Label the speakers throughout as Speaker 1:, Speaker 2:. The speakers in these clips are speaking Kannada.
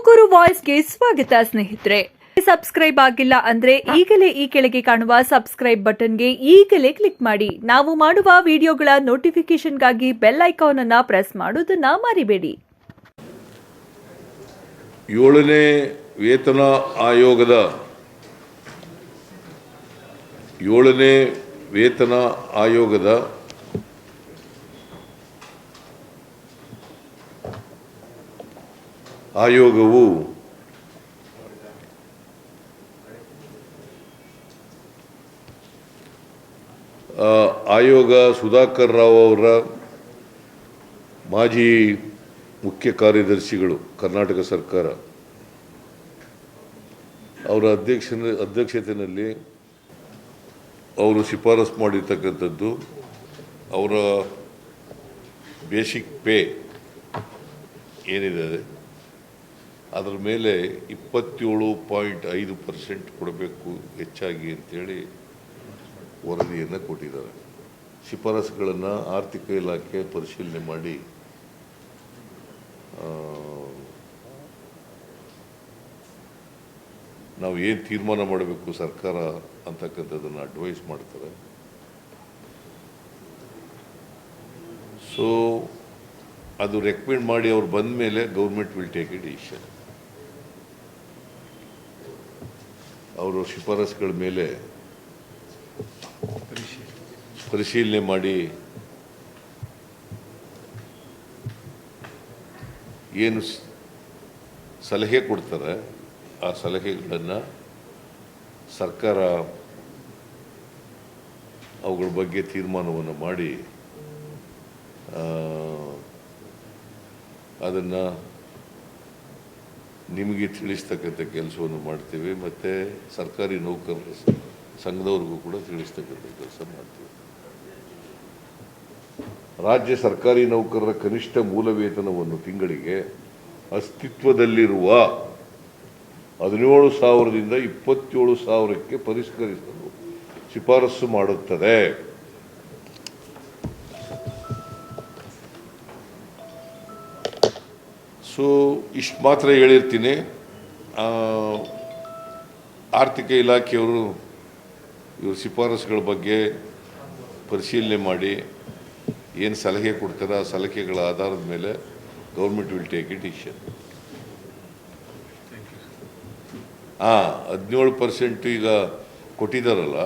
Speaker 1: ತುಮಕೂರು ವಾಯ್ಸ್ಗೆ ಸ್ವಾಗತ ಸ್ನೇಹಿತರೆ. ಸಬ್ಸ್ಕ್ರೈಬ್ ಆಗಿಲ್ಲ ಅಂದ್ರೆ ಈಗಲೇ ಈ ಕೆಳಗೆ ಕಾಣುವ ಸಬ್ಸ್ಕ್ರೈಬ್ ಬಟನ್ಗೆ ಈಗಲೇ ಕ್ಲಿಕ್ ಮಾಡಿ. ನಾವು ಮಾಡುವ ವಿಡಿಯೋಗಳ ನೋಟಿಫಿಕೇಶನ್ಗಾಗಿ ಬೆಲ್ ಐಕಾನ್ ಅನ್ನು ಪ್ರೆಸ್ ಮಾಡೋದನ್ನ ಮರಿಬೇಡಿ.
Speaker 2: 7ನೇ ವೇತನ ಆಯೋಗದ 7ನೇ ವೇತನ ಆಯೋಗದ ಆಯೋಗವು ಆಯೋಗ ಸುಧಾಕರ್ ರಾವ್ ಅವರ ಮಾಜಿ ಮುಖ್ಯ ಕಾರ್ಯದರ್ಶಿಗಳು ಕರ್ನಾಟಕ ಸರ್ಕಾರ ಅವರ ಅಧ್ಯಕ್ಷತೆಯಲ್ಲಿ ಅವರು ಶಿಫಾರಸು ಮಾಡಿರ್ತಕ್ಕಂಥದ್ದು ಅವರ ಬೇಸಿಕ್ ಪೇ ಏನಿದೆ ಅದರ ಮೇಲೆ 27.5% ಕೊಡಬೇಕು ಹೆಚ್ಚಾಗಿ ಅಂತೇಳಿ ವರದಿಯನ್ನು ಕೊಟ್ಟಿದ್ದಾರೆ. ಶಿಫಾರಸುಗಳನ್ನು ಆರ್ಥಿಕ ಇಲಾಖೆ ಪರಿಶೀಲನೆ ಮಾಡಿ ನಾವು ಏನು ತೀರ್ಮಾನ ಮಾಡಬೇಕು ಸರ್ಕಾರ ಅಂತಕ್ಕಂಥದ್ದನ್ನು ಅಡ್ವೈಸ್ ಮಾಡ್ತಾರೆ. ಸೊ ಅದು ರೆಕಮೆಂಡ್ ಮಾಡಿ ಅವ್ರು ಬಂದ ಮೇಲೆ government will take a decision. ಅವರು ಶಿಫಾರಸುಗಳ ಮೇಲೆ ಪರಿಶೀಲನೆ ಮಾಡಿ ಏನು ಸಲಹೆ ಕೊಡ್ತಾರೆ ಆ ಸಲಹೆಗಳನ್ನು ಸರ್ಕಾರ ಅವುಗಳ ಬಗ್ಗೆ ತೀರ್ಮಾನವನ್ನು ಮಾಡಿ ಅದನ್ನು ನಿಮಗೆ ತಿಳಿಸ್ತಕ್ಕಂಥ ಕೆಲಸವನ್ನು ಮಾಡ್ತೀವಿ. ಮತ್ತು ಸರ್ಕಾರಿ ನೌಕರರ ಸಂಘದವ್ರಿಗೂ ಕೂಡ ತಿಳಿಸ್ತಕ್ಕಂಥ ಕೆಲಸ ಮಾಡ್ತೀವಿ. ರಾಜ್ಯ ಸರ್ಕಾರಿ ನೌಕರರ ಕನಿಷ್ಠ ಮೂಲ ವೇತನವನ್ನು ತಿಂಗಳಿಗೆ ಅಸ್ತಿತ್ವದಲ್ಲಿರುವ 17,000ದಿಂದ 27,000ಕ್ಕೆ ಪರಿಷ್ಕರಿಸಲು ಶಿಫಾರಸು ಮಾಡುತ್ತದೆ. ಸೊ ಇಷ್ಟು ಮಾತ್ರ ಹೇಳಿರ್ತೀನಿ. ಆರ್ಥಿಕ ಇಲಾಖೆಯವರು ಇವ್ರ ಶಿಫಾರಸುಗಳ ಬಗ್ಗೆ ಪರಿಶೀಲನೆ ಮಾಡಿ ಏನು ಸಲಹೆ ಕೊಡ್ತಾರೆ ಆ ಸಲಹೆಗಳ ಆಧಾರದ ಮೇಲೆ government will take a decision. 17% ಈಗ ಕೊಟ್ಟಿದ್ದಾರಲ್ಲ,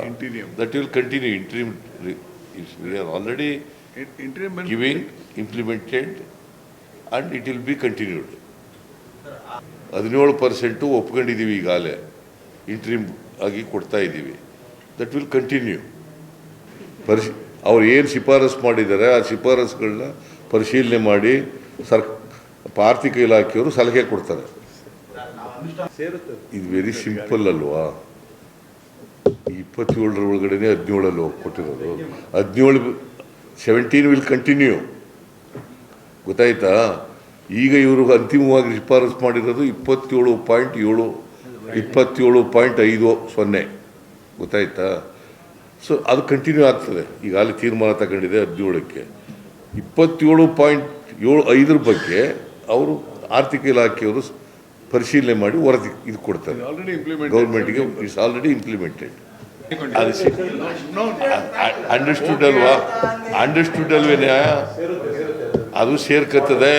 Speaker 2: that will continue. Interim we are already giving, implemented and it will be continued. 17% ಒಪ್ಕೊಂಡಿದ್ದೀವಿ, ಈಗಾಗಲೇ ಇಂಟ್ರಿಮ್ ಆಗಿ ಕೊಡ್ತಾ ಇದ್ದೀವಿ. That will continue. ಅವ್ರು ಏನು ಶಿಫಾರಸು ಮಾಡಿದ್ದಾರೆ ಆ ಶಿಫಾರಸುಗಳನ್ನ ಪರಿಶೀಲನೆ ಮಾಡಿ ಆರ್ಥಿಕ ಇಲಾಖೆಯವರು ಸಲಹೆ ಕೊಡ್ತಾರೆ. ಇದು ವೆರಿ ಸಿಂಪಲ್ ಅಲ್ವಾ? 27 ಒಳಗಡೆ 17 ಕೊಟ್ಟಿರೋದು. 17 ವಿಲ್ ಕಂಟಿನ್ಯೂ. ಗೊತ್ತಾಯ್ತಾ? ಈಗ ಇವರು ಅಂತಿಮವಾಗಿ ಶಿಫಾರಸು ಮಾಡಿರೋದು 27.50. ಗೊತ್ತಾಯ್ತಾ? ಸೊ ಅದು ಕಂಟಿನ್ಯೂ ಆಗ್ತದೆ. ಈಗಾಗಲೇ ತೀರ್ಮಾನ ತಗೊಂಡಿದೆ 17ಕ್ಕೆ. 27.75 ಬಗ್ಗೆ ಅವರು ಆರ್ಥಿಕ ಇಲಾಖೆಯವರು ಪರಿಶೀಲನೆ ಮಾಡಿ ವರದಿ ಇದು ಕೊಡ್ತಾರೆ ಗೌರ್ಮೆಂಟ್ಗೆ. It's already implemented. ಅಂಡರ್ಸ್ಟುಡ್ ಅಲ್ವಾ? ಅಂಡರ್ಸ್ಟುಡ್ ಅಲ್ವೇನೆ? ಅದು ಸೇರ್ಕತ್ತದೆ.